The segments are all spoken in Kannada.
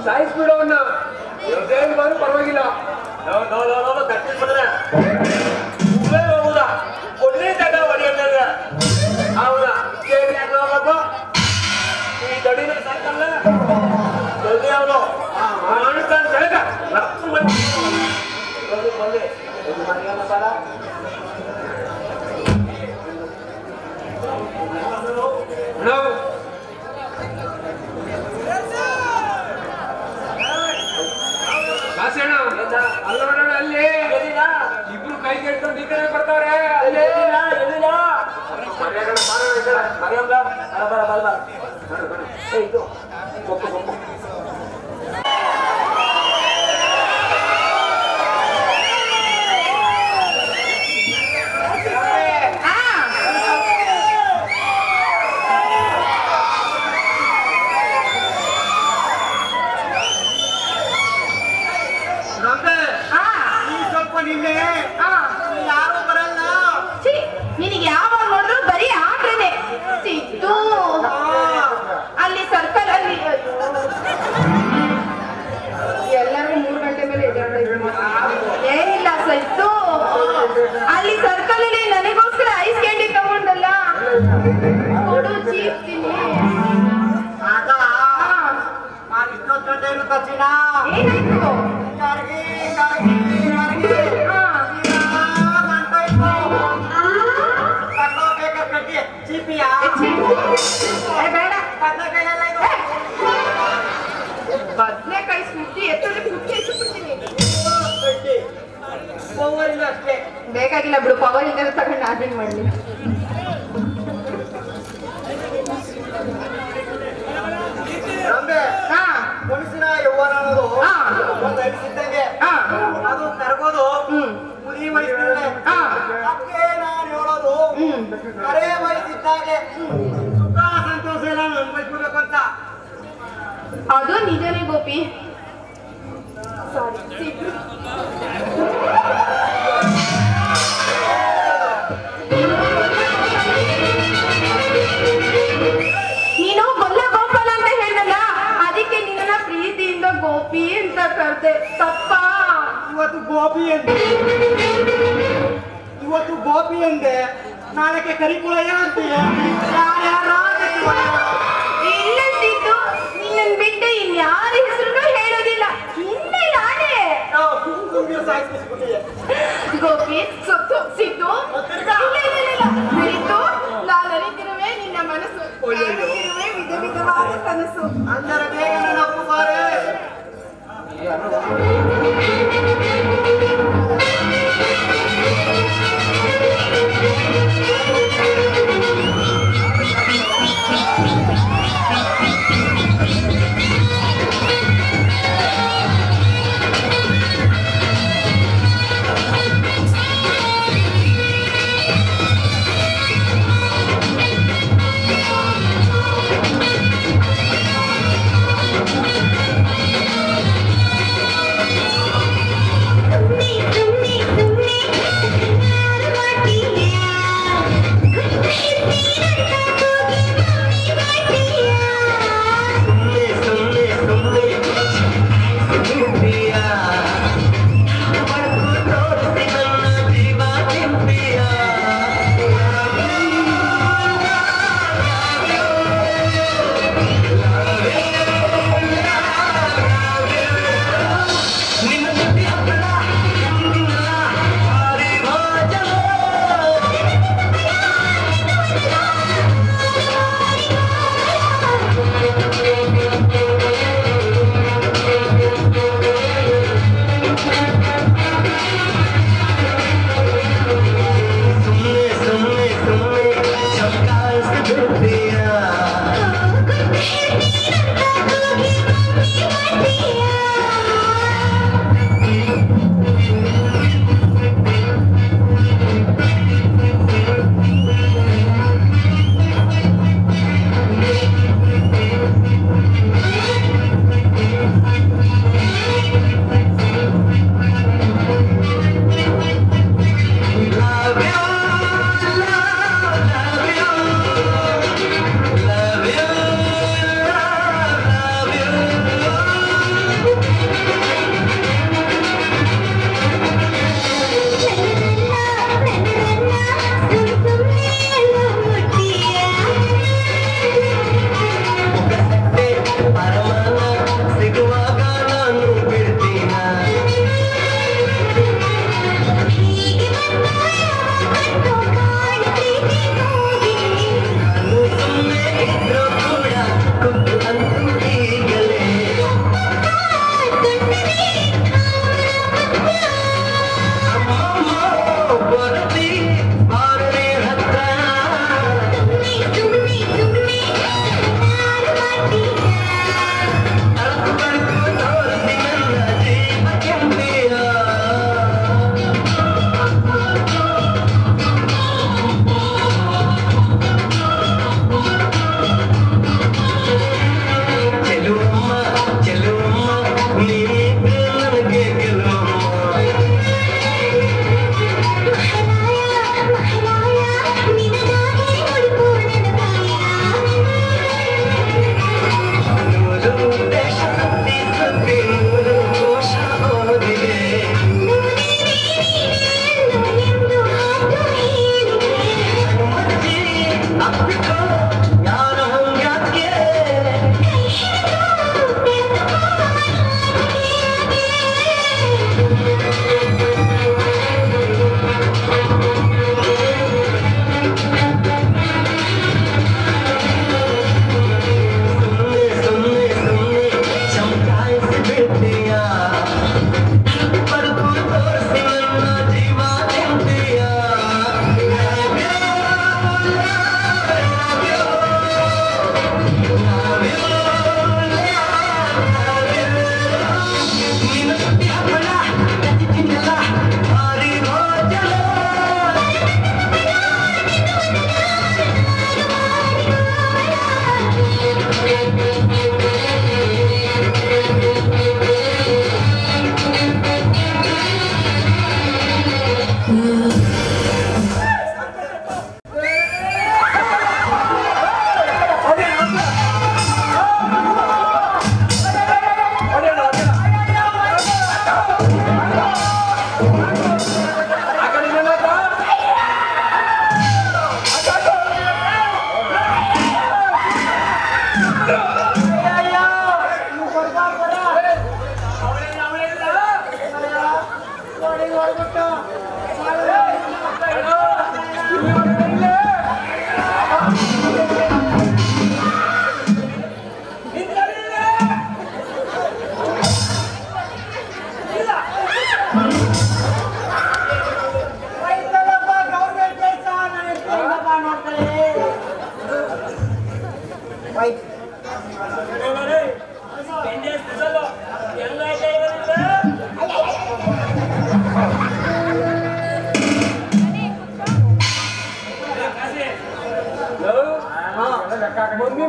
ಸಾಯಿಸ್ಬಿಡೋನ್ನ ಎದ್ದೇಳಿ ಬಂದು ಪರವಾಗಿಲ್ಲ. ಕಟ್ಟಿಬಿಟ್ರೆ ಹೋಗುದಾ ಕೊಡ್ಲಿ ತಡ ಹೊಡಿಯೋದಾಗ ಅವನ ಕೇಳಿ ಹೋಗಪ್ಪ ಈ ದಡಿನ ಸಾಕಲ್ಲ ಜಲ್ದಿ ಅವನು ಮಾಡ್ತಾನೆ ಬೇಗ ರಕ್ತ ಬಂದು ಬಂದೆ ಮನೆಯಲ್ಲ ಬಾರ ಅಲ್ಲ ನೋಡೋಣ ಅಲ್ಲಿ ಇಬ್ರು ಕೈ ಕೆಟ್ಕೊಂಡು ಈ ಕಡೆ ಬರ್ತಾವ್ರೆ. ಯಾರು ಬರಲ್ಲ. ನಿನಗೆ ಯಾವಾಗ ನೋಡಿದ್ರು ಬರೀ ಆಟನೆ ಸಿದ್ದು. ಅಲ್ಲಿ ಸರ್ಕಲ್ ಅಲ್ಲಿ ಎಲ್ಲರೂ 3 ಗಂಟೆ ಮೇಲೆ ಏನಿಲ್ಲ ಸಿದ್ದು. ಅಲ್ಲಿ ಸರ್ಕಲ್ ಅಲ್ಲಿ ನನಗೋಸ್ಕರ ಐಸ್ ಕ್ಯಾಂಡಿ ತಗೊಂಡಲ್ಲ ಕೊಡು ಚೀಪ್ತೀನಿ. ಏನಾಯ್ತು? ಬದನೆಕಾಯಿ ಸುದ್ದಿ ಎತ್ತಲ್ಲಿ ಸುದ್ದಿ ಹೆಚ್ಚಿಬಿಡ್ತೀನಿ. ಅಷ್ಟೇ ಬೇಕಾಗಿಲ್ಲ ಬಿಡು, ಪವರ್ ಇಂದ ತಗೊಂಡು ನಾನೇನ್ ಮಾಡ್ಲಿ. ಮನುಷ್ಯನ ಯೌವನ ಅನ್ನೋದು ಒಂದು ಅನಿಸಿದ್ದಂಗೆ ಅದು ಕರ್ಗೋದು ಮುದಿ ವಯಸ್ಸಿದ್ರೆ ಅದಕ್ಕೆ ನಾನು ಹೇಳೋದು ಕರೆ ವಯಸ್ಸಿದ್ದಾಗೆ ಸುಖ ಸಂತೋಷ ಎಲ್ಲ ಅನುಭವಿಸ್ಬೇಕು ಅಂತ. ಅದು ನಿಜನೇ ಗೋಪಿ. ಸಾರಿ ನೀನು ಗೊಲ್ಲ ಗೋಪಾಲ ಅಂತ ಹೇಳಿದಲ್ಲ, ಅದಕ್ಕೆ ನಿನ್ನ ಪ್ರೀತಿಯಿಂದ ಗೋಪಿ ಅಂತ ಕರ್ದೆ. ತಪ್ಪ? ಇವತ್ತು ಗೋಪಿ ಎಂದೆ ನಾಳೆಗೆ ಕರಿಕುಳಯ್ಯ ಅಂತೀಯ. ಇಲ್ಲ ಸಿದ್ದು, ನಿನ್ನನ್ ಬಿಟ್ಟು ಇನ್ಯಾರ ಹೆಸರು ಹೇಳೋದಿಲ್ಲ. ಇನ್ಮೇಲೆ ನಾನೇ ಗೋಪಿ ಸಿದ್ದು. ಸಿದ್ದು, ನಾನು ಅರಿತಿರುವೆ ನಿನ್ನ ಮನಸ್ಸು, ಅರಿತಿರುವೆ ವಿಧ ವಿಧವಾದ ಕನಸು. ಅಂದರೆ ಬೇಗ ನನ್ನ ಅಪ್ಪುಬಾರೆ.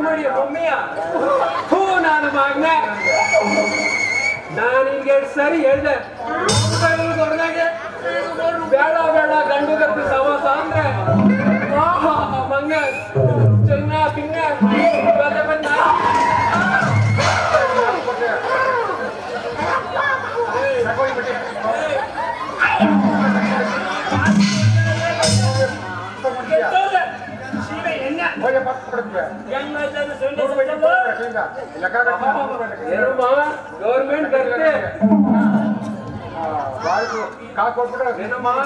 ಮಾಡಿ ಮಮ್ಮಿಯ ಹೂ ನಾನು ಮಗನ ನಾನು ನಿನ್ಗೆ ಸರಿ ಹೇಳ್ದೆ ದೊಡ್ಡದಾಗೆ ಬೇಡ ಬೇಡ ಗಂಡು ಗಪ್ಪಿ ಸವಾಸ ಅಂದ್ರೆ ಮಂಗ ಚಿನ್ನ ಪಿನ್ನ ಬಂದ ಗೌರ್ಮೆಂಟ್ ಕರ್ತೆ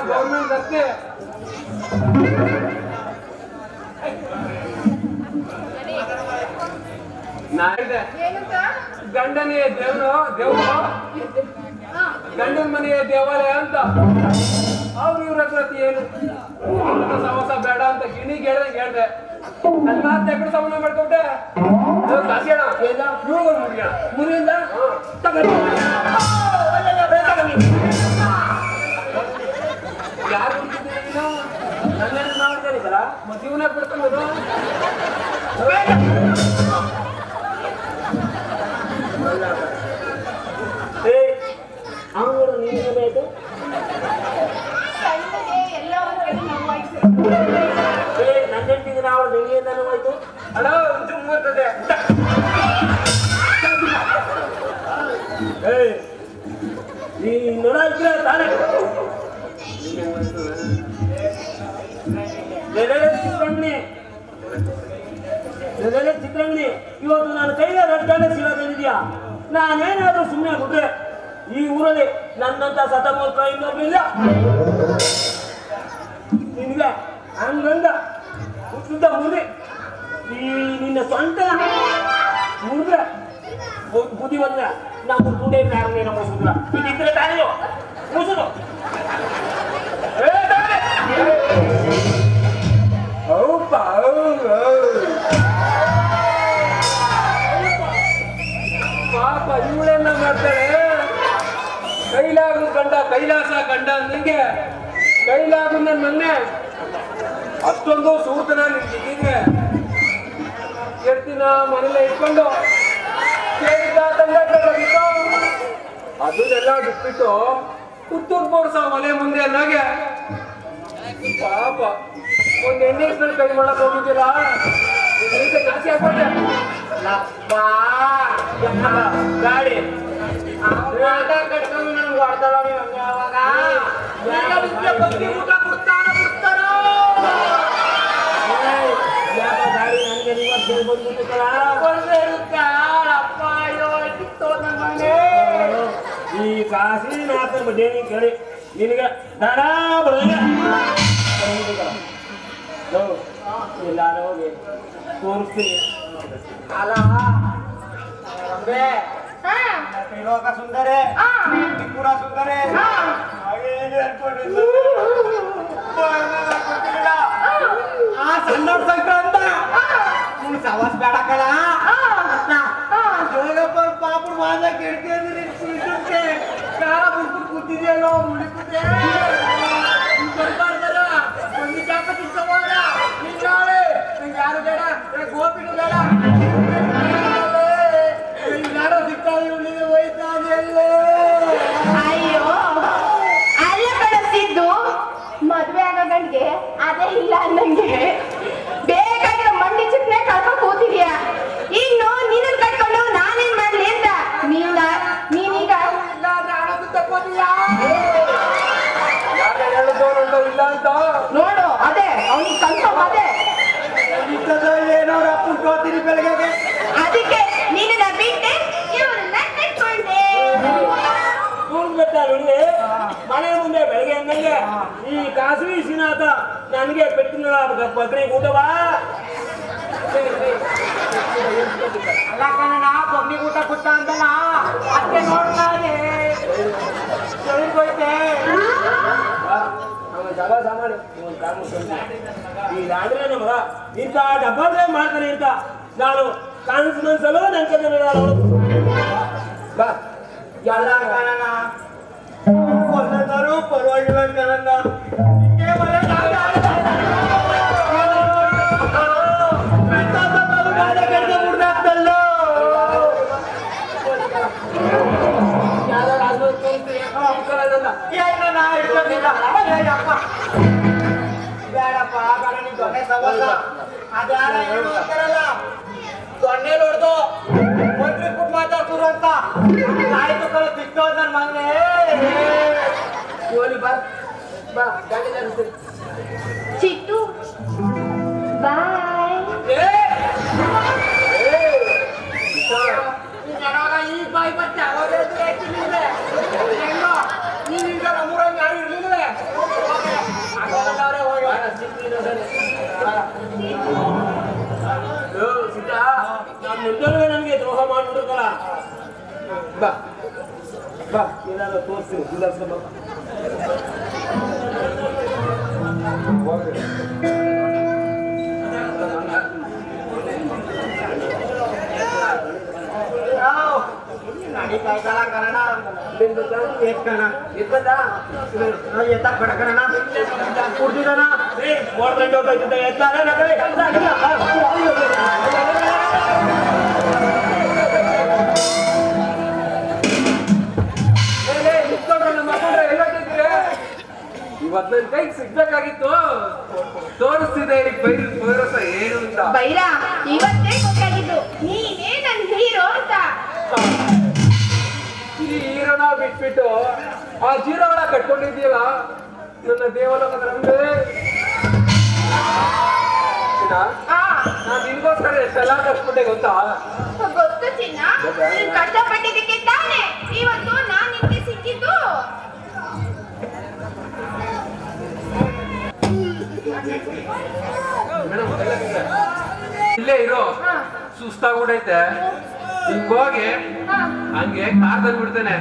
ಗೌರ್ಮೆಂಟ್ ಕರ್ತೆ ಗಂಡನೇ ದೇವರು ಗಂಡನ ಮನೆಯ ದೇವಾಲಯ ಅಂತ ಅವ್ರು ಇವ್ರ ಹತ್ರ ಏನು ಸವಾಸ ಬೇಡ ಅಂತ ಗಿಣಿಗೆ ಹೇಳ್ದೆ ನನ್ನ ಮಾತು ಎಕಡೆ ಸಂಬಂಧ ಮಾಡ್ಕೊಂಡೆ ಕಾಸಿಯೋಣ ಮುರಿಯಿಂದ ಯಾರು ನನ್ನೇನು ಮಾಡ್ತಾರಿದ್ದಲ್ಲ ಜೀವನ ಬಿಡ್ಕೊಂಡು ಅವನು ನೀನು ಬೇಕು ನನ್ನೆಂಟಿಗೆ ನಾವು ನಿಮಗೆ ನನವಾಯ್ತು ಅಡ ತುಂಬುತ್ತದೆ ಈ ನೊಡ ಇದ್ರೆ ತಾನೆ ಚಿತ್ರಂಗಣಿ ಇವತ್ತು ನಾನು ಕೈಗೆ ರಡ್ಡಾನೆ ಸಿಗೋದೇನಿದ್ಯಾ ನಾನೇನಾದ್ರೂ ಸುಮ್ಮನೆ ಬಿಟ್ರೆ ಈ ಊರಲ್ಲಿ ನನ್ನಂತ ಸತಮೂರ್ಖ ಇನ್ನೊಬ್ರಿಲ್ಲ ನಿನ್ಗೆ ಹಂಗಂದ ಹುಟ್ಟಿದ್ದ ಮುರಿ ಈ ನಿನ್ನ ಸ್ವಂತ ಮುರಿದ್ರೆ ಬುದ್ಧಿ ಬಂದ್ರೆ ನಾವು ಕುಂಡೆ ಯಾರನ್ನೇನೋ ಮುಗಿಸಿದ್ರ ಇದಿದ್ರೆ ತಾನೆಯೋ ಮುಗಿಸೋದು ಪಾಪ ಇವಳೆಲ್ಲ ಮಾಡ್ತಾರೆ ಕೈಲಾಗು ಕಂಡ ಕೈಲಾಸ ಕಂಡ ನಿಂಗೆ ಕೈಲಾಗು ನನ್ನ ಮೊನ್ನೆ ಅಷ್ಟೊಂದು ಸೂತನ ನಿಂತಿದ್ದೆ ಎಷ್ಟಿನ ಮನೆಯಲ್ಲ ಇಟ್ಕೊಂಡು ಅದನ್ನೆಲ್ಲ ಬಿಟ್ಬಿಟ್ಟು ಪುತ್ತೂರು ಬೋರ್ಸ ಮನೆ ಮುಂದೆ ಅನ್ನಾಗೆ ಪಾಪ ಒಂದು ಎಣ್ಣೆ ಕೈ ಮಾಡಕ್ ಹೋಗಿದ್ದೀರಾ ಜಾಸ್ತಿ ಹಾಕೊಂಡೆ ಗಾಡಿ ಕಟ್ಕೊಂಡು ನನ್ಗೆ ಹೊಡ್ತಾಳ ಊಟ ಕೊಡ್ತಾರೋ ಗಾಡಿ ನನಗೆ ನೀವು ಅಪ್ಪ ಅಯ್ಯೋ ಕಿತ್ತೋ ನನ್ನ ಮನೆ ಈ ಕಾಸಿನ ಹಾಕ ಬಡ್ಡಿ ಕೇಳಿ ನಿನಗೆ ದಡ ಬರೋದಿಲ್ಲ ಎಲ್ಲಾರು ಹೋಗಿ ತೋರಿಸ್ತೀನಿ ಅಲ್ಲ ರಂಬೆ ತ್ರಿಲೋಕ ಸುಂದರೇ ತ್ರಿಪುರ ಸುಂದರೇ ಆ ಸಣ್ಣ ಸಂಕ್ರಾಂತ ನೀನು ಸವಾಸ್ ಬೇಡ ಕಳ ಯೋಗಪ್ಪ ಪಾಪು ಮಾದ ಕೆಡ್ತಿದ್ರೆ ಕಾರ ಬಿಟ್ಬಿಟ್ಟು ಕೂತಿದ್ಯಲ್ಲೋ ಮುಳಿಕುತ್ತೆ ಬರ್ಬಾರ್ದಾರ ಒಂದು ಚಾಪ ತಿಳ್ಕೊಂಬೋದ ನೀನ್ ನಾಳೆ ನಂಗೆ ಯಾರು ಬೇಡ ಗೋಪಿನೂ ಬೇಡ ಯಾರೋ ಸಿಕ್ಕಾಗಿ ಉಳಿದು ಹೋಯ್ತಾದೆಯಲ್ಲೋ ಅಯ್ಯೋ ಅಲ್ಲ ಕಳಿಸಿದ್ದು ಮದ್ವೆ ಆಗೋ ಗಂಡ್ಗೆ ಅದೇ ಇಲ್ಲ ಅನ್ನಂಗೆ ಬೇಕಾಗಿರೋ ಮಂಡಿ ಚಿಕ್ಕನೆ ಕಳ್ಕೊಂಡು ಕೂತಿದ್ಯಾ ಇನ್ನು ನಿನ್ನ ಕಟ್ಕೊಂಡು ನಾನೇನ್ ಮಾಡ್ಲಿ ಅಂತ ನೀನೀಗ ಇಲ್ಲ ಅಂತ ನೋಡು ಅದೇ ಅವನಿಗೆ ಕನ್ಫರ್ಮ್ ಅದೇ ಏನೋ ಅಪ್ಪನ್ ಕೋತೀನಿ ಬೆಳಗ್ಗೆ ಅದಕ್ಕೆ ನಿನ್ನ ಬಿಟ್ಟೆ ಇವ್ರನ್ನ ಕಟ್ಕೊಂಡೆ ಕೂಡ್ಬಿಟ್ಟ ನೋಡಿ ಮನೆ ಮುಂದೆ ಬೆಳಗ್ಗೆ ಅಂದಂಗೆ ಈ ಕಾಸು ಶ್ರೀನಾಥ ನನಗೆ ಪೆಟ್ಟಿನ ಬಕ್ರಿ ಊಟವಾ ಅಲ್ಲ ಕಣ ಬಗ್ನಿ ಊಟ ಕೊಟ್ಟ ಅಂತಲ್ಲ ಅತ್ತೆ ನೋಡ್ತಾರೆ ಹೋಯ್ತೆ ಜಗ ಸಾಮಾನು ಈಗಾದ್ರೆ ನಮಗ ಇಂಥ ಡಬ್ಬಾದ್ರೆ ಮಾಡ್ತಾನೆ ಅಂತ ನಾನು ಕಾನ್ಫಿಡೆನ್ಸಲ್ಲೂ ನನ್ನ ಕಡೆ ಎಲ್ಲ ಕಣ ಒಂದಾರು ಪರವಾಗಿಲ್ಲ ಕಣ ಏನಣ್ಣ ಇಟ್ಕೊಂಡಿಲ್ಲ ಅಯ್ಯಪ್ಪ ಬೇಡಪ್ಪ ಬೇಡ ನೀನ್ ದೊಣ್ಣೆ ಸವಾಸ ಅದ್ಯಾರ ಏನು ಅಂತಾರಲ್ಲ ದೊಣ್ಣೆ ನೋಡ್ದು ಒಂದ್ರಿ ಕೂತ್ ಮಾತಾಡ್ತರು ಅಂತ ಆಯ್ತು ಕಳ ಸಿಕ್ತೋದ್ ನನ್ ಮಗನೇ ಹೋಲಿ ಬಾ ಬಾ ಗಾಡಿ ತರಿಸ್ತೀನಿ. ಚಿಟ್ಟು ಬಾಯ್. ಈ ಬಾಯಿ ಬಟ್ಟೆ ಹೆಂಗೋ ನೀವೀಗ ನಮ್ಮೂರಲ್ಲಿ ಯಾರು ಇರ್ಲಿಲ್ವೇ ನನಗೆ ದ್ರೋಹ ಮಾಡ್ಬಿಡ್ರಲ್ಲ. ಬಾ ಬಾ ಏನಾದ್ರು ತೋರಿಸ್ತೀನಿ ಸುಧಾರಿಸ್ಕೊಂಡ್ ಬಾ. ನಡೀತಾಯ್ತಲ್ಲ ಕನ್ನಡ ಎತ್ಕಣ ಎತ್ತದ ಎತ್ತಕ್ ಬೇಡ ಕನ್ನಡ ಕುಡ್ದಿದ್ದಾನ ಓಡ್ಕೊಂಡು ಹೋಗ್ತಾ ಎತ್ತಾರೆ ಇವತ್ತು ನನ್ನ ಕೈಗೆ ಸಿಗ್ಬೇಕಾಗಿತ್ತು. ತೋರಿಸ್ತಿದೆ ಭೈರಸ ಏನು ಅಂತ. ಬೈರ ಇವತ್ತೇ ಗೊತ್ತಾಗಿದ್ದು ನೀನೇ ನನ್ ಹೀರೋ ಅಂತ. ಈ ಹೀರೋನ ಬಿಟ್ಬಿಟ್ಟು ಆ ಜೀರೋನ ಕಟ್ಕೊಂಡಿದ್ದೀಯಲ್ಲ ನನ್ನ ದೇವಲೋಕದ ರಂಬೆ. ನಾನು ನಿನ್ಗೋಸ್ಕರ ಎಷ್ಟೆಲ್ಲ ಕಷ್ಟಪಟ್ಟೆ ಗೊತ್ತಾ? ಗೊತ್ತು ಚಿನ್ನ, ನೀನ್ ಕಷ್ಟಪಟ್ಟಿದ್ದಕ್ಕೆ ತಾನೇ ಇವತ್ತು ನಾನ್ ನಿನ್ಗೆ ಸಿಕ್ಕಿದ್ದು. ಇಲ್ಲೇ ಇರೋ ಸುಸ್ತಾಗ್ಬಿಟ್ಟೈತೆ. ಹಿಂಗೋಗಿ ಹಂಗೆ ಕಾರ್ ತಂದ್ಬಿಡ್ತೇನೆ.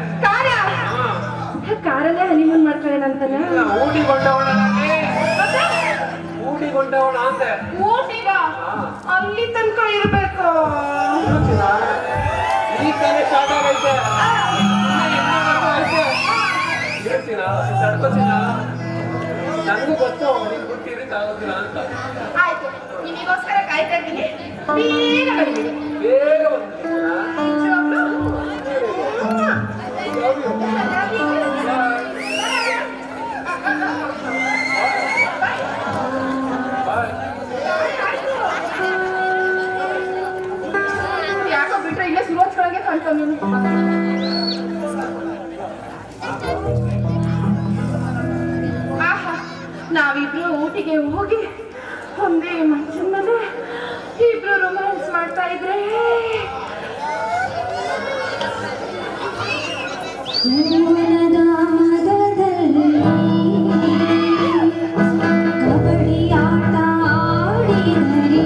ಕಾರಲ್ಲೇ ಹನಿಮೂನ್ ಮಾಡ್ಕೊಳ್ಳೋಣ ಅಂತಾನೆ. ಊಟಿಗೊಂಡವಳ ಊಟಿಗೊಂಡವಳ ಅಂತೆ. ಊಟಿಗ ಅಲ್ಲಿ ತನಕ ಇರ್ಬೇಕು. ಈ ತಾನೇ ಸ್ಟಾರ್ಟ್ ಆಗೈತೆ. ಹೇಳ್ತೀನ ತಡ್ಕೋತೀನ. ನನಗೂ ಗೊತ್ತು ನಿನ್ ಬಿಟ್ಟಿರಕ್ಕಾಗೋದಿಲ್ಲ ಅಂತ. ಆಯ್ತು, ನಿಮಗೋಸ್ಕರ ಕಾಯ್ತಾ ಇದ್ದೀನಿ. ಬೇಗ ಬರ್ತೀನಿ. ಬೇಗ ಬಂದ್ಬಿಡ್ತೀರಾ? ಯಾಕೋ ಬಿಟ್ರೆ ಇಲ್ಲೇ ಸುರೋಚ್ಕೊಳಗೆ ಕಾಣ್ತಾವ ನೀನು. ಆಹಾ, ನಾವಿಬ್ರು ಊಟಿಗೆ ಹೋಗಿ ಒಂದೇ ಮಂಚದ ಮೇಲೆ ಇಬ್ರು ರೊಮ್ಯಾನ್ಸ್ ಮಾಡ್ತಾ ಇದ್ರೆ ಕಬಡ್ಡಿ ಆಟ ಆಡಿದರೆ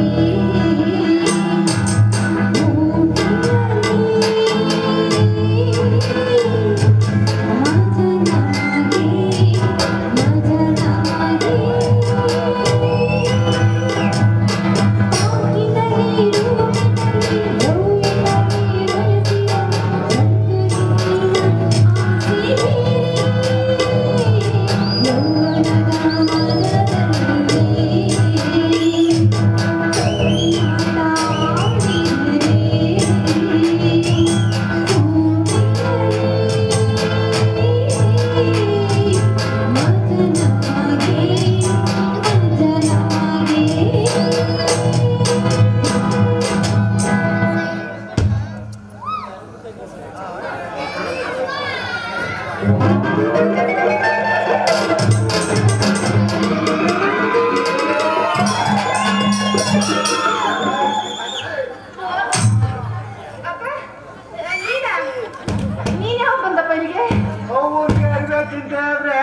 ಚಿಂತೆ ಆದ್ರೆ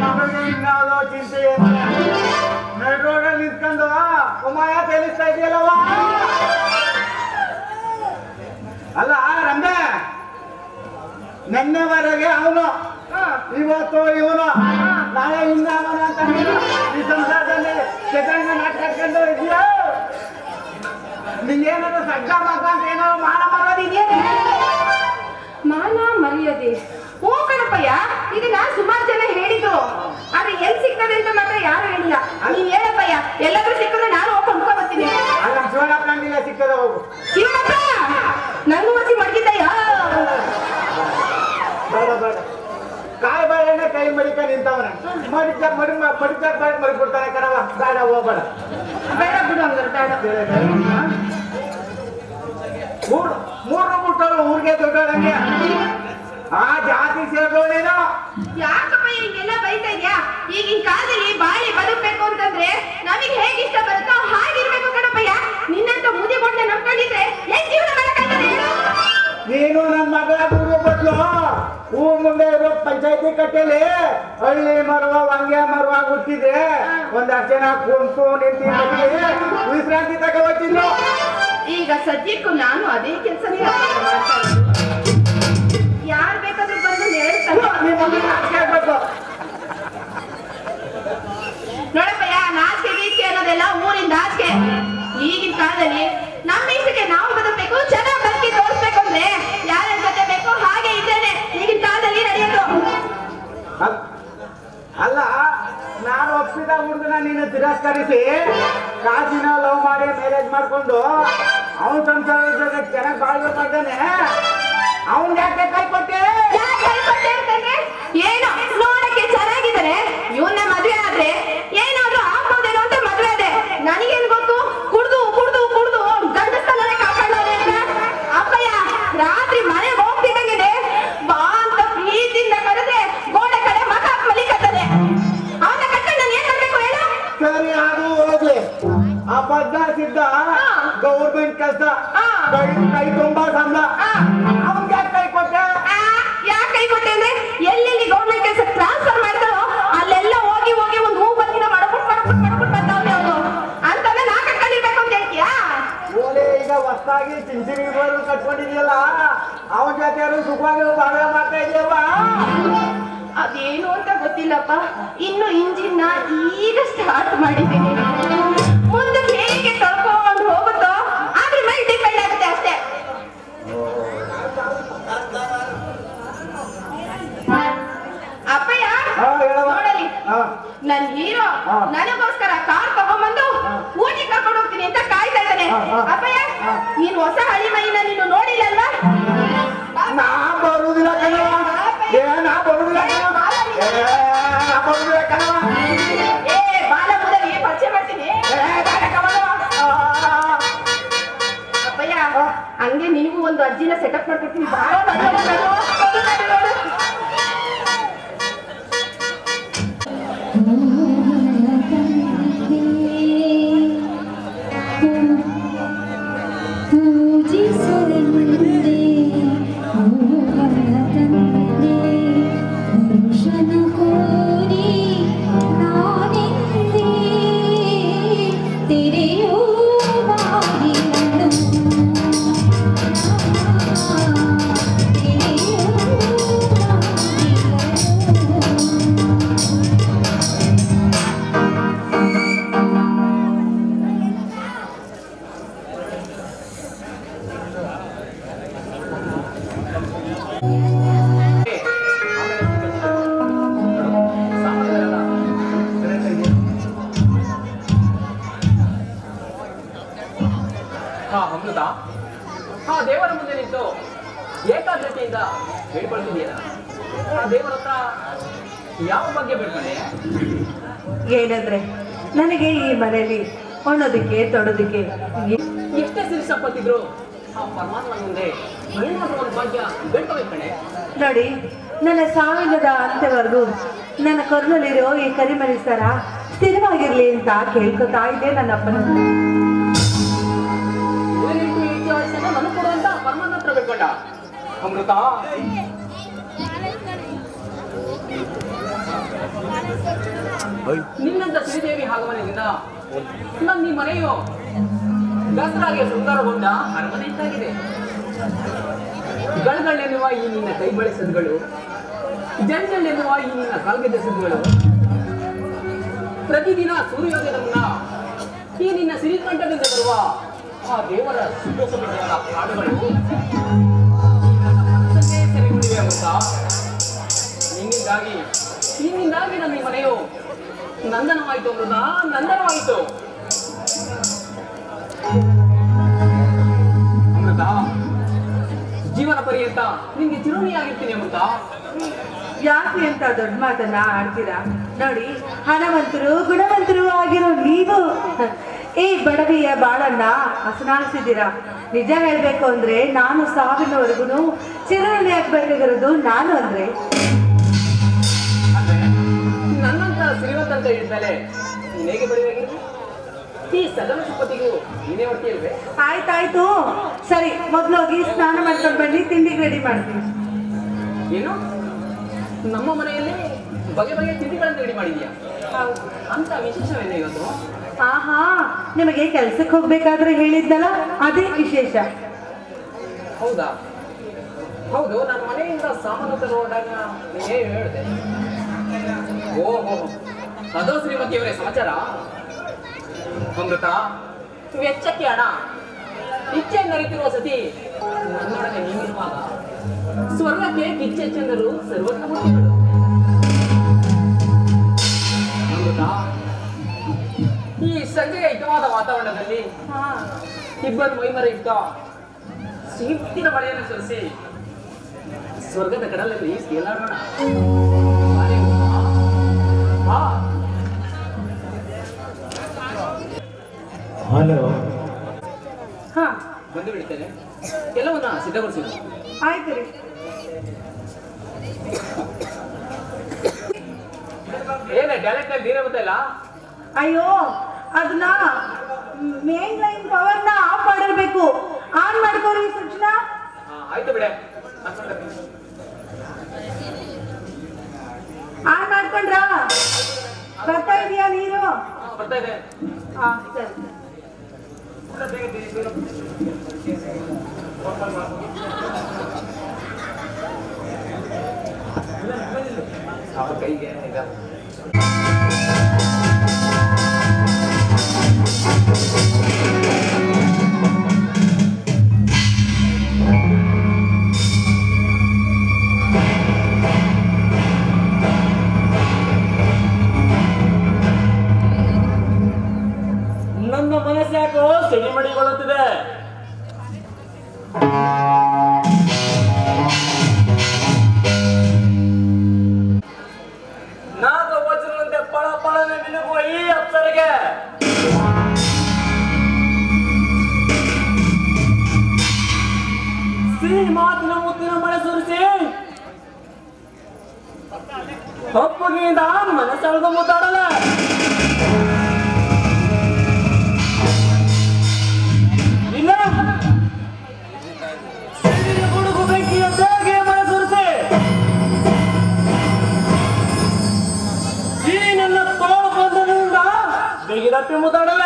ನಮಗೆ ಇನ್ಯಾವುದೋ ಚಿಂತೆ ರೋಡಲ್ಲಿ ನಿಂತ್ಕೊಂಡು ಉಮಾಯ ತೇಲಿಸ್ತಾ ಇದೆಯಲ್ಲವ. ಅಲ್ಲ ರಂಬೆ, ನೆನ್ನೆವರೆಗೆ ಅವನು, ಇವತ್ತು ಇವನು, ನಾಳೆ ಇನ್ನವನ ಅಂತ ಈ ಸಂಸಾರದಲ್ಲಿ ಸೆಕೆಂಡ್ ನಾಟಕ ಕಟ್ಕೊಂಡು ಇದೆಯಾ? ನಿಂಗೇನಾದ್ರು ಸಗ್ಗ ಮಗ ಅಂತ ಏನೋ ಮಾನ ಮಾಡೋದಿದೆಯಾ? ಮಾನ ಮರ್ಯಾದೆ ಓ ಕಣಪ್ಪಯ್ಯ, ಇದನ್ನ ಸುಮಾರು ಜನ ಹೇಳಿದ್ರು, ಆದ್ರೆ ಎಲ್ಲಿ ಸಿಗ್ತದೆ ಅಂತ ಮಾತ್ರ ಯಾರು ಹೇಳಿಲ್ಲ. ನೀನ್ ಹೇಳಪ್ಪಯ್ಯ, ಎಲ್ಲಾದ್ರೂ ಸಿಕ್ಕಿದ್ರೆ ನಾನು ಹೋಗಿ ಕೊಂಡ್ಕೊ ಬರ್ತೀನಿ. ಅಲ್ಲ ಶಿವನಪ್ಪ ಅಂಗಡಿಲ್ಲ ಸಿಕ್ಕದ ಹೋಗು. ಶಿವನಪ್ಪ ನಂಗೂ ಮಸಿ ಮಡಗಿದ್ದಯ್ಯ. ಬೇಡ ಬೇಡ ಪಡಿತಾರ ಬಾಯಿ ಮರಿಬಿಡ್ತಾನೆ ಕಣವ. ಬೇಡ ಹೋಗ್ಬೇಡ. ಬೇಡ ಬಿಡು ಹಂಗಾರೆ ಬೇಡ. ಮೂರು ಮುಟ್ಟಳು ಊರಿಗೆ ದೊಡ್ಡವಳಂಗೆ. ಆ ಜಾತಿ ಸೇರ್ದೋಳೇನೋ. ಯಾಕಪ್ಪ ಹಿಂಗೆಲ್ಲ ಬೈತಾ ಇದ್ಯಾ? ಈಗಿನ ಕಾಲದಲ್ಲಿ ಬಾಳಿ ಬದುಕ್ಬೇಕು ಅಂತಂದ್ರೆ ನಮಗೆ ಹೇಗೆ ಇಷ್ಟ ಬರುತ್ತೋ ಹಾಗಿರ್ಬೇಕು ಕಣಪ್ಪಯ್ಯ. ನಿನ್ನಂತ ಮುದಿ ಮೊಟ್ಟೆ ನಂಬ್ಕೊಂಡಿದ್ರೆ ಏನ್ ಜೀವನ ಮಾಡಕ್ಕಾಗ್ತದೆ ಹೇಳು? ನೀನು ನನ್ನ ಮಗಳ ಊರು ಬದ್ಲು ಊರ್ ಮುಂದೆ ಇರೋ ಪಂಚಾಯತಿ ಕಟ್ಟೆಲಿ ಹಳ್ಳಿ ಮರುವ ವಂಗೆ ಮರುವ ಹುಟ್ಟಿದ್ರೆ ಒಂದಷ್ಟು ಜನ ಕುಂತು ನಿಂತಿ ವಿಶ್ರಾಂತಿ ತಗೋತಿದ್ರು. ಈಗ ಸದ್ಯಕ್ಕೂ ನಾನು ಅದೇ ಕೆಲಸನೇ ಮಾಡ್ತಾ ಇರೋದು. ಯಾರು ಬೇಕಾದ್ರೂ ಬಂದು ಹೇಳ್ತಾರೆ. ನೋಡಪ್ಪಯ್ಯ, ನಾಚಿಕೆ ಗೀಚಿಕೆ ಅನ್ನೋದೆಲ್ಲ ಊರಿಂದ ಆಚೆ. ಈಗಿನ ಕಾಲದಲ್ಲಿ ನಮ್ಮ ಇಷ್ಟಕ್ಕೆ ನಾವು ಬದುಕಬೇಕು, ಚೆನ್ನಾಗಿ ಬದುಕಿ ತೋರಿಸ್ಬೇಕು ಅಂದ್ರೆ ಯಾರ ಜೊತೆ ಬೇಕೋ ಹಾಗೆ ಇದ್ದೇನೆ ಈಗಿನ ಕಾಲದಲ್ಲಿ ನಡೆಯೋದು. ಅಲ್ಲ, ನಾನು ಒಪ್ಪಿದ ಹುಡುಗನ ನೀನು ತಿರಸ್ಕರಿಸಿ ಕಾಸಿನ ಲವ್ ಮಾಡಿ ಮ್ಯಾರೇಜ್ ಮಾಡ್ಕೊಂಡು ಅವನ ಸಂಸಾರದ ಜೊತೆ ಚೆನ್ನಾಗಿ ಬಾಳ್ಬೇಕಾಗ್ತಾನೆ. ಅವನ್ ಯಾಕೆ ಕೈ ಕೊಟ್ಟೆ? ಏನೋ ನೋಡಕ್ಕೆ ಚೆನ್ನಾಗಿದ್ದಾರೆ, ಇವನ್ನ ಮದ್ವೆ ಆದ್ರೆ ಏನಾದ್ರೂ ಆಗ್ಬೋದೇನೋ ಅಂತ ಮದ್ವೆ ಆದೆ. ನನಗೇನ್ ಗೊತ್ತು? ಕುಡ್ದು ಕುಡ್ದು ಕುಡ್ದು ಗಂಡಸ್ತನೇ ಕಾಪಾಡೋರೆ ಅಂತ. ಅಪ್ಪಯ್ಯ ರಾತ್ರಿ ಮನೆಗೆ ಹೋಗ್ತಿದ್ದಂಗೆ ಬಾ ಅಂತ ಪ್ರೀತಿಯಿಂದ ಕರೆದ್ರೆ ಗೋಡೆ ಕಡೆ ಮಕ ಮಲಿಕತ್ತದೆ. ಅವನ ಕಟ್ಕೊಂಡು ನಾನು ಏನ್ ಮಾಡ್ಬೇಕು ಹೇಳು? ಸರಿ, ಅದು ಹೋಗ್ಲಿ. ಆ ಬದ್ಲಾಯಿಸಿದ್ದ ಗೌರ್ಮೆಂಟ್ ಕೆಲಸ, ಕೈ ತುಂಬಾ ಸಂಬಳ. ಅವನ್ ಯಾಕೆ ಕೈ ಕೊಟ್ಟೆ? ಯಾಕೆ ಕೈ ಕೊಟ್ಟೆ ಅಂದ್ರೆ ಎಲ್ಲೆಲ್ಲಿ ಗೌರ್ಮೆಂಟ್ ಕೆಲಸ ಟ್ರಾನ್ಸ್ಫರ್ ಮಾಡ್ತಾರೋ ಅಲ್ಲೆಲ್ಲ ಹೋಗಿ ಹೋಗಿ ಒಂದು ಹೂ ಬಂದಿನ ಮಾಡ್ಬಿಟ್ಟು ಬರ್ತಾವ್ನೆ ಅವನು. ಅಂತಂದ್ರೆ ನಾ ಕಟ್ಕೊಂಡಿರ್ಬೇಕು ಅಂತ ಹೇಳ್ತೀಯಾ? ಓಲೆ, ಈಗ ಹೊಸದಾಗಿ ಚಿಂಚಿನಿ ಕಟ್ಕೊಂಡಿದ್ಯಲ್ಲ, ಅವನ ಜೊತೆ ಯಾರು ಸುಖವಾಗಿ ಬಾಳ್ವೆ ಮಾಡ್ತಾ ಇದೆಯಲ್ವಾ? ಅದೇನು ಅಂತ ಗೊತ್ತಿಲ್ಲಪ್ಪ. ಇನ್ನು ಇಂಜಿನ್ ಈಗ ಸ್ಟಾರ್ಟ್ ಮಾಡಿದ್ದೀನಿ. ಮುಂದೆ ಹೇಗೆ ತೊಳ್ಕೊಂಡು ಹೋಗುತ್ತೋ ಅದ್ರ ಮೇಲೆ ಡಿಪೆಂಡ್ ಆಗುತ್ತೆ ಅಷ್ಟೇ. ಅಪ್ಪಯ್ಯ ನೋಡಲಿ, ನನ್ ಹೀರೋ ನನಗೋಸ್ಕರ ಕಾರ್ ತಗೊಂಡ್ಬಂದು ಊಟಿಗೆ ಕರ್ಕೊಂಡು ಹೋಗ್ತೀನಿ ಅಂತ ಕಾಯ್ತಾ ಇದ್ದಾನೆ. ಅಪ್ಪಯ್ಯ, ನೀನ್ ಹೊಸ ಹಳಿ ಮೈನ ನೀನು ನೋಡಿಲ್ಲಲ್ವಾ? ನಾ ಬರುದಿಲ್ಲ ಕಣವ. ನಾ ಬರುದಿಲ್ಲ ಕಣವ. ಏ ಬಾಲ ಮುದಲಿ ಪರಿಚಯ ಮಾಡ್ತೀನಿ. ಅಪ್ಪಯ್ಯ, ಹಂಗೆ ನೀವು ಒಂದು ಅಜ್ಜಿನ ಸೆಟಪ್ ಮಾಡ್ಕೊಡ್ತೀನಿ. ಅಮೃತ, ಆ ದೇವರ ಮುಂದೆ ನಿಂತು ಏಕಾಗ್ರತೆಯಿಂದ ಬೇಡ್ಕೊಳ್ತಿದ್ದೀಯ. ಆ ದೇವರ ಹತ್ರ ಯಾವ ಬಗ್ಗೆ ಬೇಡ್ಕೊಂಡೆ? ಏನಂದ್ರೆ ನನಗೆ ಈ ಮನೆಯಲ್ಲಿ ಉಣ್ಣೋದಕ್ಕೆ ತೊಡೋದಕ್ಕೆ ಎಷ್ಟೇ ಸಿರಿ ಸಂಪತ್ತಿದ್ರು ಆ ಪರಮಾತ್ಮನ ಮುಂದೆ ಏನಾದ್ರೂ ಒಂದು ಭಾಗ್ಯ ಬೇಡ್ಕೋಬೇಕು ಕಣೆ. ನೋಡಿ, ನನ್ನ ಸಾವಿನದ ಅಂತ್ಯವರೆಗೂ ನನ್ನ ಕೊರಳಲ್ಲಿರೋ ಈ ಕರಿಮರಿ ಸರ ಸ್ಥಿರವಾಗಿರ್ಲಿ ಅಂತ ಕೇಳ್ಕೊತಾ ಇದ್ದೆ ನನ್ನ ಅಪ್ಪನ. ನನಗೆ ಕೊಡುವಂತ ಪರಮಾತ್ಮ ಹತ್ರ ಬೇಡ್ಕೊಂಡ ಅಮೃತ. ನಿನ್ನಂತ ಶ್ರೀದೇವಿ ಆಗಮನದಿಂದ ನನ್ನ ಈ ಮನೆಯು ದಸರಾಗೆ ಸುಂದರಗೊಂಡ ಅರಮನೆ ಇದ್ದಾಗಿದೆ. ಗಳಗಳೆನ್ನುವ ಈ ನಿನ್ನ ಕೈ ಬಳಸದ್ಗಳು, ಜಂಜಳೆನ್ನುವ ಈ ನಿನ್ನ ಕಾಲ್ಗೆದ್ದ ಸದ್ಗಳು, ಪ್ರತಿದಿನ ಸೂರ್ಯೋದಯದ ಮುನ್ನ ಈ ನಿನ್ನ ಸಿರಿಕಂಠದಿಂದ ಬರುವ ಆ ದೇವರ ಸುಖೋಪಚಾರದ ಹಾಡುಗಳು ಮನಸ್ಸನ್ನೇ ಸೆರೆಗೊಂಡಿವೆ ಅಮೃತ. ನಿನ್ನಿಂದಾಗಿ ನನ್ನ ಈ ಮನೆಯು ನಂದನವಾಯಿತು ಅಮೃತ, ನಂದನವಾಯಿತು ಅಮೃತ. ಜೀವನ ಪರ್ಯಂತ ನಿಮ್ಗೆ ಚಿರುಣಿಯಾಗಿರ್ತೀನಿ ಅಂತ. ಯಾಕೆ ಅಂತ ದೊಡ್ಡ ಮಾತನ್ನ ಆಡ್ತೀರಾ? ನೋಡಿ, ಹಣವಂತರು ಗುಣವಂತರು ಆಗಿರೋ ನೀವು ಈ ಬಡವಿಯ ಬಾಳನ್ನ ಹಸನಾಯಿಸಿದ್ದೀರಾ. ನಿಜ ಹೇಳ್ಬೇಕು ಅಂದ್ರೆ ನಾನು ಸಾವಿನವರೆಗೂ ಚಿರುಣಿ ಆಗ್ಬೇಕಾಗಿರೋದು ನಾನು ಅಂದ್ರೆ. ನನ್ನಂತ ಶ್ರೀಮಂತ ಅಂತ ಹೇಳಿದ್ಮೇಲೆ ನೀನ್ ಹೇಗೆ ಬಡಿಯಾಗಿರು? ಈ ಸದನ ಸುಪತಿಗೂ ನೀನೇ ಹೊಡ್ತೀಯಲ್ವೇ? ಆಯ್ತಾಯ್ತು, ಸರಿ, ಮೊದ್ಲೋಗಿ ಸ್ನಾನ ಮಾಡ್ಕೊಂಡು ಬನ್ನಿ, ತಿಂಡಿಗೆ ರೆಡಿ ಮಾಡ್ತೀನಿ. ಏನು, ನಮ್ಮ ಮನೆಯಲ್ಲಿ ಬಗೆ ಬಗೆಯ ತಿಂಡಿಗಳನ್ನು ರೆಡಿ ಮಾಡಿದ್ಯಾ? ಅಂತ ವಿಶೇಷವೇನು ಇವತ್ತು? ಆಹಾ, ನಿಮಗೆ ಕೆಲ್ಸಕ್ಕೆ ಹೋಗ್ಬೇಕಾದ್ರೆ ಹೇಳಿದ್ನಲ್ಲ, ಅದೇ ವಿಶೇಷ. ಹೌದಾ? ಹೌದು, ನನ್ನ ಮನೆಯಿಂದ ಸಾಮಾನು ತರುವಾಗ ನೀನೇ ಹೇಳಿದೆ. ಓಹೋ, ಅದೋ ಶ್ರೀಮತಿಯವರೇ ಸಮಾಚಾರ. ಅಮೃತ, ವೆಚ್ಚಕ್ಕೆ ಹಣ ಇಚ್ಛೆ ನರಿತಿರುವ ಸತಿ ನನ್ನೊಡನೆ ನೀವಿರುವಾಗ ಸ್ವರ್ಗಕ್ಕೆ ಕಿಚ್ಚೆಚ್ಚೆಂದರು ಸರ್ವತ್ರ ಮುಟ್ಟಿಗಳು. ಅಮೃತ, ಈ ಸಂಜೆಯ ಹಿತವಾದ ವಾತಾವರಣದಲ್ಲಿ ಇಬ್ಬರು ಮೈಮರ ಇಟ್ಟ ಸಿಹಿನ ಮಳೆಯನ್ನು ಸುರಿಸಿ ಸ್ವರ್ಗದ ಕಡಲಲ್ಲಿ ತೇಲಾಡೋಣ. ಹಲೋ, ಹಾ, ಬಂದು ಬಿಡ್ತೇನೆ. ಎಲ್ಲವನ್ನ ಸಿದ್ಧಗೊಳಿಸಿದ್ರು. ಆಯ್ತು ರೀ. ಏನೇ ಡೈರೆಕ್ಟ್ ಆಗಿ ನೀರೇ ಗೊತ್ತಿಲ್ಲ? ಅಯ್ಯೋ, ಅದನ್ನ ಮೇನ್ ಲೈನ್ ಪವರ್ನ ಆಫ್ ಮಾಡಿರ್ಬೇಕು. ಆನ್ ಮಾಡ್ಕೋರಿ ಸೂಚನಾ. ಆಯ್ತು ಬಿಡೆ, ಆನ್ ಮಾಡ್ಕೊಂಡ್ರಾ? ಬರ್ತಾ ಇದೆಯಾ ನೀರು? ಬರ್ತಾ ಇದೆ. ಹಾ, ಸರಿ. ಅವ್ರ ಕೈಗೆ ಈಗ ನನ್ನ ಮನಸ್ಸು ಯಾಕೋ ಸಿಡಿಮಡಿಗೊಳ್ಳುತ್ತಿದೆ. ನಾಲ್ಕು ವಚನದಂತೆ ಪಳ ಪಳನೆ ನಿಲುಗುವ ಈ ಅಪ್ಸರೆಗೆ ಸಿಹಿ ಮಾತಿನ ಮುತ್ತಿನ ಮಳೆ ಸುರಿಸಿ ಒಪ್ಪುಗೆಯಿಂದ ಮನಸ್ಸೆಳೆದು ಮುದ್ದಾಡಲ್ಲ. ಇಲ್ಲ, ಸಿಡಿಲ ಗುಡುಗು ಬೆಂಕಿಯ ಬೇಗೆ ಮಳೆ ಸುರಿಸಿ ಈ ನನ್ನ ತೋಳು ಬಂಧನದಿಂದ ಬಿಗಿದಪ್ಪಿ ಮುದ್ದಾಡಲ್ಲ.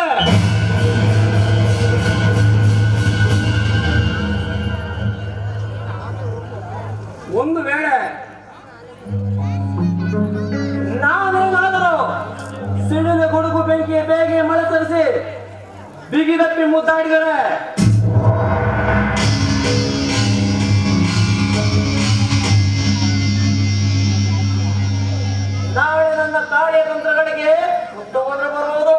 ಒಂದು ವೇಳೆ ನಾನೇನಾದರೂ ಸಿಡಿಲ ಗುಡುಗು ಬೆಂಕಿಯ ಬೇಗೆ ಮಳೆ ತರಿಸಿ ಬಿಗಿದಪ್ಪಿ ಮುದ್ದಾಡಿದರೆ ನಾಳೆ ನನ್ನ ತಾಳಿಯ ತಂತ್ರಗಳಿಗೆ ಉತ್ತಮವನ್ನು ಬರುವುದು.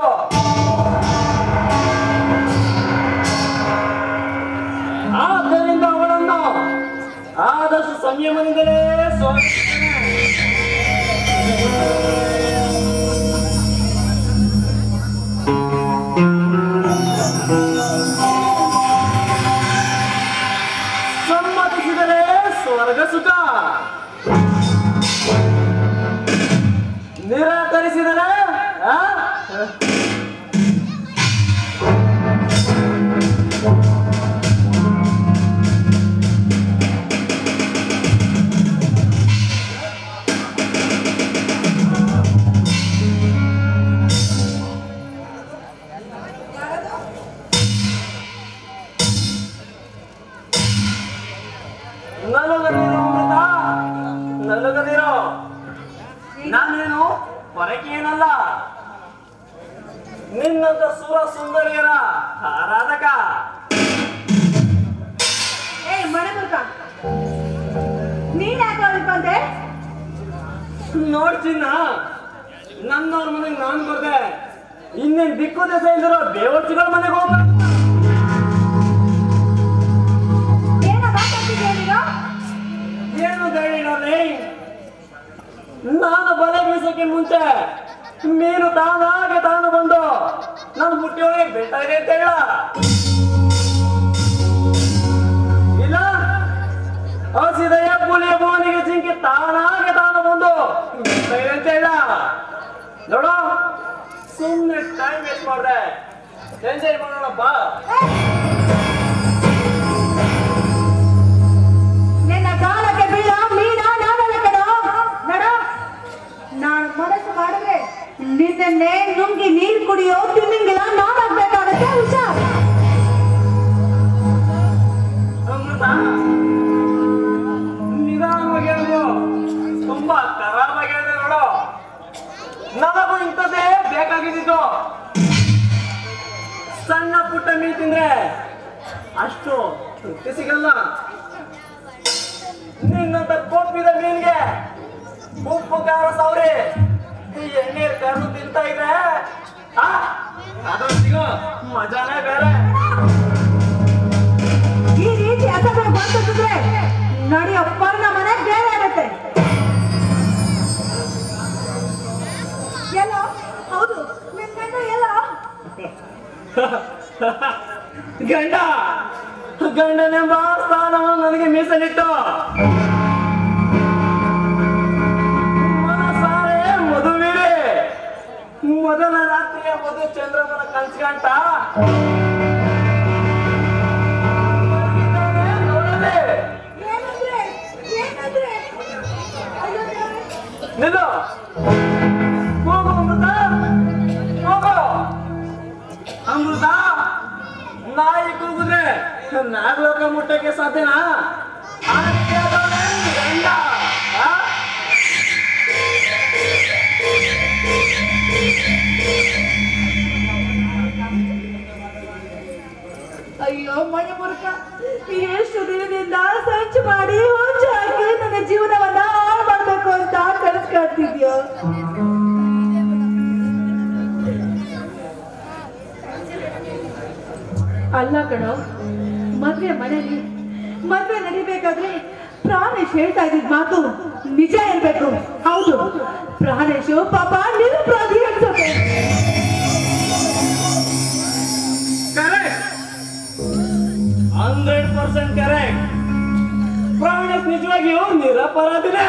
ಆದ್ದರಿಂದ ಅವಳನ್ನು ಆದಷ್ಟು ಸಂಯಮದಿಂದಲೇ ಸಮ್ಮತಿಸಿದರೆ ಸ್ವರ್ಗ ಸುಖ, ನಿರಾಕರಿಸಿದರೆ ನಲುಗದಿರೋ ಅಮೃತ, ನಲುಗದಿರೋ. ನಾನೇನು ಹೊರಕೇನಲ್ಲ, ನಿನ್ನಂತ ಸುರ ಸುಂದರಿಯರ ಆರಾಧಕ. ಏ ಮಣಮುರ್ಕ, ನೀನ್ ಯಾಕೆ ಅನ್ಕೊಂಡೆ? ನೋಡ್ಚಿನ್ನ, ನನ್ನವ್ರ ಮನೆಗೆ ನಾನು ಬರ್ದೆ, ಇನ್ನೇನ್ ದಿಕ್ಕು ದೆಸ ಇಲ್ದಿರೋ ಬೇವರ್ಸಿಗಳ ಮನೆಗೆ ಹೋಗ್ಬೇಕು. ಏನ ಮಾತಾಡ್ತಿದ್ಯಾ ನೀನು? ನಾನು ಬಲೆ ಬೀಸೋಕೆ ಮುಂಚೆ ಮೀನು ತಾನು ಬಂದು ನಾನು ಮುಟ್ಟಿಯೊಳಗೆ ಬೆಟ್ಟ ಇದೆ ಅಂತ ಹೇಳ ಇಲ್ಲ ಹಸಿದೆಯ ಪುಲಿಯ ಬೋನಿಗೆ ಜಿಂಕಿ ತಾನು ಬಂದು ಬೆಟ್ಟ ಇದೆ ಅಂತ ಹೇಳ ನೋಡು ಸುಮ್ಮನೆ ಟೈಮ್ ವೇಸ್ಟ್ ಮಾಡ್ದೆ ಎಂಜಾಯ್ ಮಾಡೋಣಪ್ಪ. ನಿನ್ನ ಕಾಲಕ್ಕೆ ಬೀಳ ಮೀನ ನಾನಲ್ಲ ಕಣೋ. ನಡ ನಾನು ಮನಸ್ಸು ಮಾಡಿದ್ರೆ ನಿನ್ನೆ ನುಂಗಿ ನೀರು ಕುಡಿಯೋ ತಿನ್ನಿಂಗಿಲ್ಲ ನಾನಾಗ್ಬೇಕಾಗತ್ತೆ. ಹುಷಾರ್. ನಿಧಾನವಾಗಿ ಹೇಳುದು ತುಂಬಾ ಖರಾಬಾಗಿ ಹೇಳಿದೆ ನೋಡು. ನನಗೂ ಇಂಥದ್ದೇ ಬೇಕಾಗಿದ್ದು. ಸಣ್ಣ ಪುಟ್ಟ ಮೀನು ತಿಂದ್ರೆ ಅಷ್ಟು ತೃಪ್ತಿ ಸಿಗಲ್ಲ. ನಿನ್ನಂತ ಕೊಪ್ಪಿದ ಮೀನಿಗೆ ಉಪ್ಪು ಖಾರ ಸೌರಿ ಎಣ್ಣೆ ಕರೆದು ತಿಂತಾ ಇದ್ರೆ ಅದು ಸಿಗೋ ಮಜಾನೇ ಬೇರೆ. ಈ ರೀತಿ ಅಸಭ್ಯ ಬಂದಿದ್ರೆ ನಡೆಯೋ ಪರಿಣಾಮನೇ ಬೇರೆ ಆಗುತ್ತೆ. ಎಲ್ಲೋ ಹೌದು ನಿನ್ ಗಂಡ ಎಲ್ಲೋ ಗಂಡನೆಂಬ ಸ್ಥಾನವನ್ನು ನನಗೆ ಮೀಸಲಿಟ್ಟು ಮನಸಾರೆ ಮದುವೆ ಮೊದಲ ರಾತ್ರಿಯ ಮಧು ಚಂದ್ರಮನ ಕನ್ಸ್ಕಂಟ ನಿಲ್ಲು ಹೋಗು ಅಮೃತ ಹೋಗು ಅಮೃತ. ನಾಯಿ ಕೂಗಿದ್ರೆ ನಾಗಲೋಕ ಮುಟ್ಟಕ್ಕೆ ಸಾಧ್ಯನಾ? ಗಂಡ ಅಯ್ಯೋ ಮನೆ ಮುರುಕ ಎಷ್ಟು ದಿನದಿಂದ ಸಂಚು ಮಾಡಿ ಹೊಂಚು ಹಾಕಿ ನನ್ನ ಜೀವನವನ್ನ ಹಾಳು ಮಾಡ್ಬೇಕು ಅಂತ ಕನಸ್ಕಾಡ್ತಿದ್ಯೋ. ಅಲ್ಲ ಕಣೋ, ಮದ್ವೆ ನಡಿಬೇಕಾದ್ರೆ ಪ್ರಾಣೇಶ್ ಹೇಳ್ತಾ ಇದ್ದಿದ್ ಮಾತು ನಿಜ ಇರ್ಬೇಕು. ಹೌದು, ಪ್ರಾಣೇಶು ಪಾಪ ನಿರುಪರಾಧಿ ಅನ್ಸುತ್ತೆ. Correct, 100% correct. ಪ್ರಾಣೇಶ್ ನಿಜವಾಗಿಯೂ ನಿರಪರಾಧಿನೇ.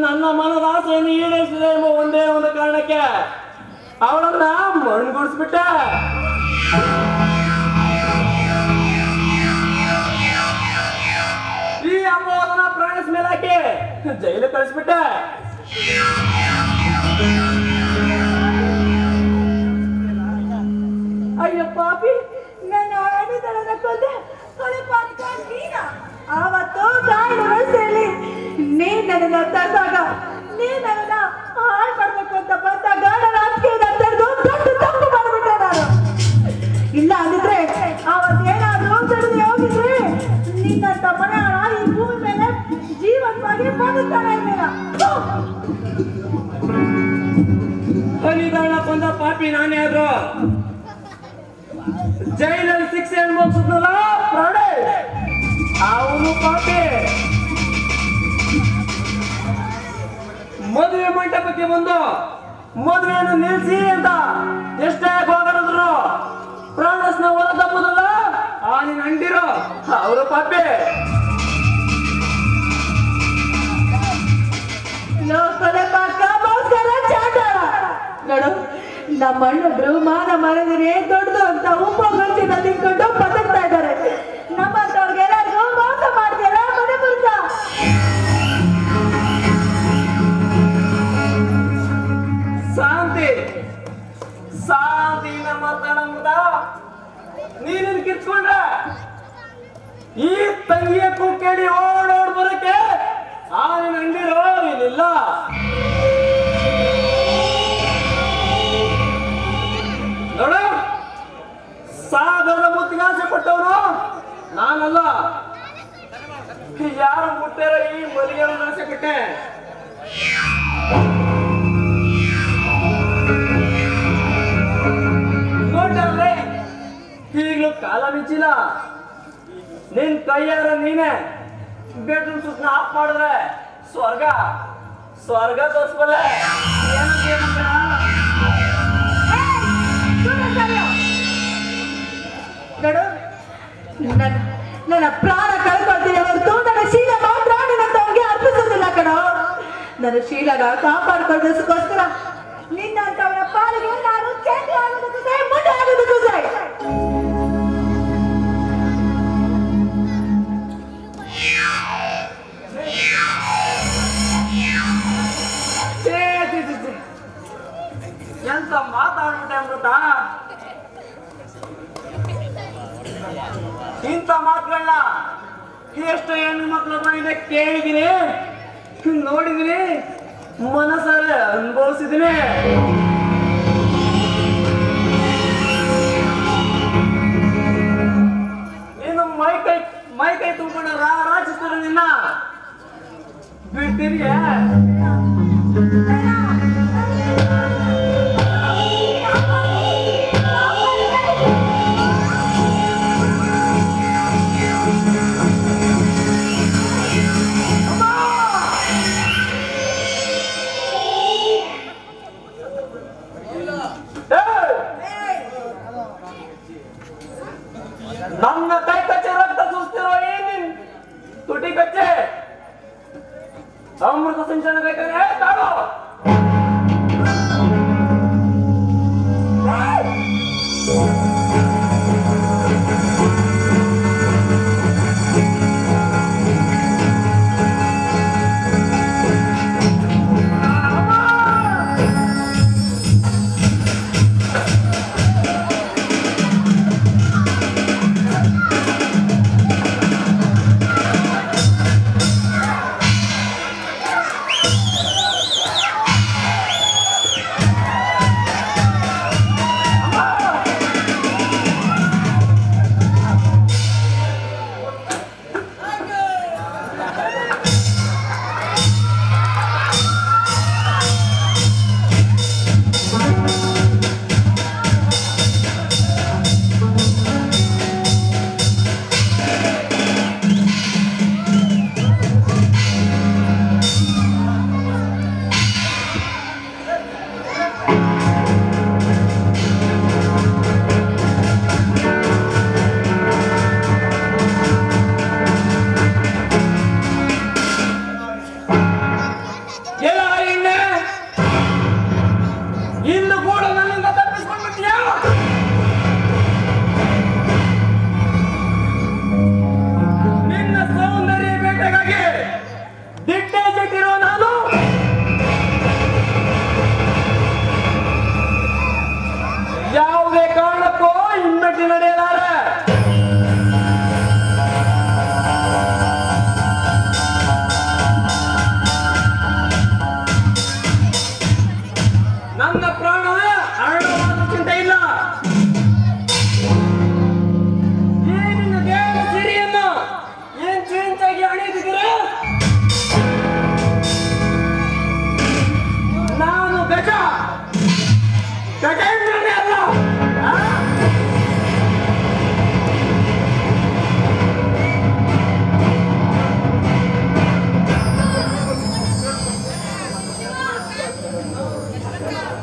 ನನ್ನ ಮನದ ಆಸೆಯನ್ನು ಈಡೇರಿಸಿದೆ ಎಂಬ ಒಂದೇ ಒಂದು ಕಾರಣಕ್ಕೆ ಅವಳನ್ನ ಮಣ್ಣುಗೂಡಿಸ್ಬಿಟ್ಟೆ. ಈ ಅಪವಾದನ ಪ್ರಾಣೇಶ್ ಮೇಲೆ ಹಾಕಿ ಜೈಲು ಕಳಿಸ್ಬಿಟ್ಟೆ. ಅಯ್ಯೋ ಪಾಪಿ, ನನ್ನ ಅಣಿತನದ ಕೊಂದೆ ಆವತ್ತು ಗಾಯನ ರಸ್ತೆಯಲ್ಲಿ ನೀನ್ ನನ್ನ ತಂದಾಗ ನೀನ್ ನನ್ನ ಹಾಳು ಮಾಡ್ಬೇಕು ಅಂತ ಬಂದಾಗ ನನ್ನ ಅತ್ತಿಗೆನ ತಡೆದು ದೊಡ್ಡ ತಪ್ಪು ಮಾಡ್ಬಿಟ್ಟೆ ನಾನು. ಇಲ್ಲ ಅಂದಿದ್ರೆ ಅವತ್ತೇನಾದ್ರೂ ತಡೆದು ಹೋಗಿದ್ರೆ ನಿನ್ನಂತ ಮನೆ ಈ ಭೂಮಿ ಮೇಲೆ ಜೀವಂತವಾಗಿ ಬದುಕ್ತಾನೆ ಇರಲಿಲ್ಲ. ಬಲಿದಾನ ಕೊಂದ ಪಾಪಿ ನಾನೇ ಆದ್ರು ಜೈಲಲ್ಲಿ ಶಿಕ್ಷೆ ಅನುಭವಿಸಿದ್ನಲ್ಲ ಪ್ರಾಣೇಶ್, ಅವನು ಪಾಪಿ. ಮದುವೆ ಮಂಟಪಕ್ಕೆ ಬಂದು ಮದುವೆಯನ್ನು ನಿಲ್ಲಿಸಿ ಅಂತ ಎಷ್ಟೇ ಹೋಗಡಿದ್ರು ಪ್ರಾಣೇಶ್ನ ಹೊರ ತಪ್ಪುದಲ್ಲ ನಿನ್ನ ಅಂಟಿರೋ ಅವರು ಪಾಪಿ. ನೋಡು, ನಮ್ಮ ಅಣ್ಣದ್ರು ಮಾನ ಮರೆದರೆ ದೊಡ್ಡದು ಅಂತ ಉಪ್ಪು ಗಂಟಿನ ತಿನ್ಕೊಂಡು ಬದುಕ್ತಾ ಇದ್ದಾರೆ. ನಮ್ಮಂತವ್ರಿಗೆ ಎಲ್ಲರಿಗೂ ಮೋಸ ಮಾಡ್ತೀರಾ ಮನೆ ಮುರುಕ? ಶಾಂತಿ ಶಾಂತಿನ ಮಾತಾಡಂಬುದ ನೀನೇನು ಕಿತ್ಕೊಂಡ್ರೆ ಈ ತಂಗಿಯ ಕೂಕೇಳಿ ಓಡೋಡ್ ಬರಕ್ಕೆ ನಿನ್ನ ಅಂಡಿರೋ ಇಲ್ಲಿಲ್ಲ. ನೋಡು, ಸಾಗರದ ಮುತ್ತಿಗೆ ಆಸೆ ಪಟ್ಟವನು ನಾನಲ್ಲ. ಯಾರು ಮುಟ್ಟಾರ ಈ ಮಲಿಗೆಯನ್ನು ಆಸೆ ಪಟ್ಟೆ. ಅಲ್ಲ ಮಿಂಚಿಲ್ಲ, ನಿನ್ ಕೈಯಾರ ನೀನೆ ಬೆಡ್ರೂಮ್ ಸುತ್ತ ಆಫ್ ಮಾಡಿದ್ರೆ ಸ್ವರ್ಗ ಸ್ವರ್ಗ ತೋರಿಸ್ಬಲ್ಲೆ. ನೋಡು, ನನ್ನ ಪ್ರಾಣ ಕಳ್ಕೊಳ್ತೀನಿ ಹೊರತು ನನ್ನ ಶೀಲ ಮಾತ್ರ ನಿನ್ನಂತವನಿಗೆ ಅರ್ಪಿಸೋದಿಲ್ಲ ಕಣೋ. ನನ್ನ ಶೀಲನ ಕಾಪಾಡ್ಕೊಳ್ಳೋದಕ್ಕೋಸ್ಕರ ನಿನ್ನಂತವನ ಪಾಲಿಗೆ ನಾನು ಚೇಂಜ್ ಆಗೋದಕ್ಕೂ ಸೈ, ಮುಂದೆ ಆಗೋದಕ್ಕೂ ಸೈ. ಎಂತ ಮಾತಾಡ್ಬಿಟ್ಟೆ ಅಮೃತ. ಇಂಥ ಮಾತುಗಳನ್ನ ಎಷ್ಟು ಹೆಣ್ಣು ಮಕ್ಕಳನ್ನ ಕೇಳಿದೀನಿ, ನೋಡಿದೀನಿ, ಮನಸ್ಸಲ್ಲಿ ಅನುಭವಿಸಿದೀನಿ. ಇನ್ನು ಮೈ ಕೈ ತುಂಬಿಕೊಂಡು ರಾಜಿಸ್ತಾರೆ ನಿನ್ನ ಬಿಟ್ಟಿದೆಯಾ? ನನ್ನ ಕೈ ಕಚ್ಚೆ ರಕ್ತ ಸುಸ್ತಿರೋ ಏನಿನ್ ತುಟಿ ಕಚ್ಚೆ ಅಮೃತ ಸಿಂಚನ ಬೇಕಾದ್ರೆ ತಾಳು.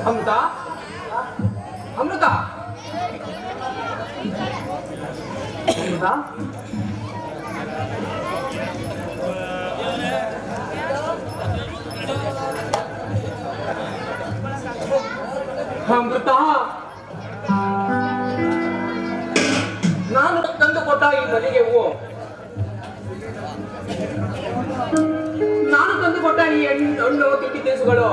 ಅಮೃತ ಅಮೃತ ಅಮೃತ ನಾನು ತಂದು ಕೊಟ್ಟ ಈ ಮನೆಗೆ ಹೂವು, ನಾನು ತಂದು ಕೊಟ್ಟ ಈ ಹಣ್ಣು ತಿಂಡಿ ತಿನಿಸುಗಳು,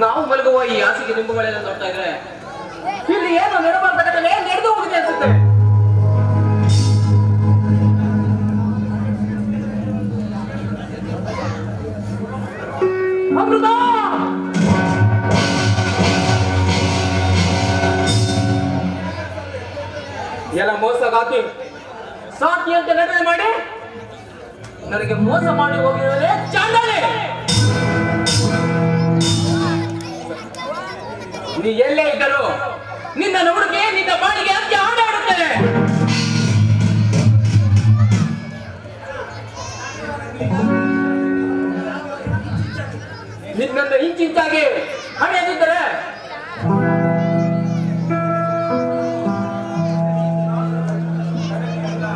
ನಾವು ಮಲಗುವ ಈ ಹಾಸಿಗೆ ನಿಂಬುಗಳೆಲ್ಲ ನೋಡ್ತಾ ಇದ್ರೆ ಇಲ್ಲಿ ಏನು ನೆರವಾದ ನಡೆದು ಹೋಗಿದೆ ಅನ್ಸುತ್ತೆ. ಅಮೃತ ಎಲ್ಲ ಮೋಸಗಾತಿ ಸಾಕಿ ಅಂತ ನಟನೆ ಮಾಡಿ ನನಗೆ ಮೋಸ ಮಾಡಿ ಹೋಗಿರೋದೇ ಚಾಂಡಾಲಿ. ನೀ ಎಲ್ಲೇ ಇದ್ದರು ನಿನ್ನ ನೋಡಿಗೆ ನಿನ್ನ ಬಾಳಿಗೆ ಅಂತ್ಯ ಆಡಾಡುತ್ತೇನೆ. ನಿನ್ನನ್ನು ಇಂಚಿಂಚಾಗಿ ಹಣೆದಿದ್ದರೆ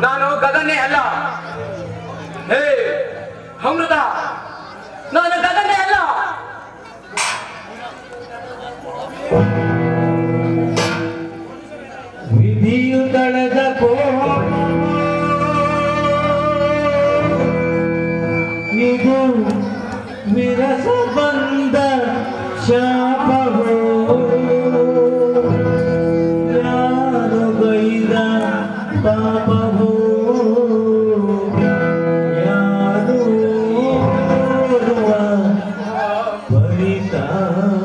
ನಾನು ಗಗನೇ ಅಲ್ಲ. ಹೇ ಅಮೃತ, ನಾನು ಗಗನೇ ಅಲ್ಲ. ವಿಧಿಯು ತಳೆದ ಇದು ವಿರಸ ಬಂದ ಶಾಪವೋ ಯಾರು ಗೈದ ಪಾಪವೋ ಯಾರು ಪರಿತಾಪ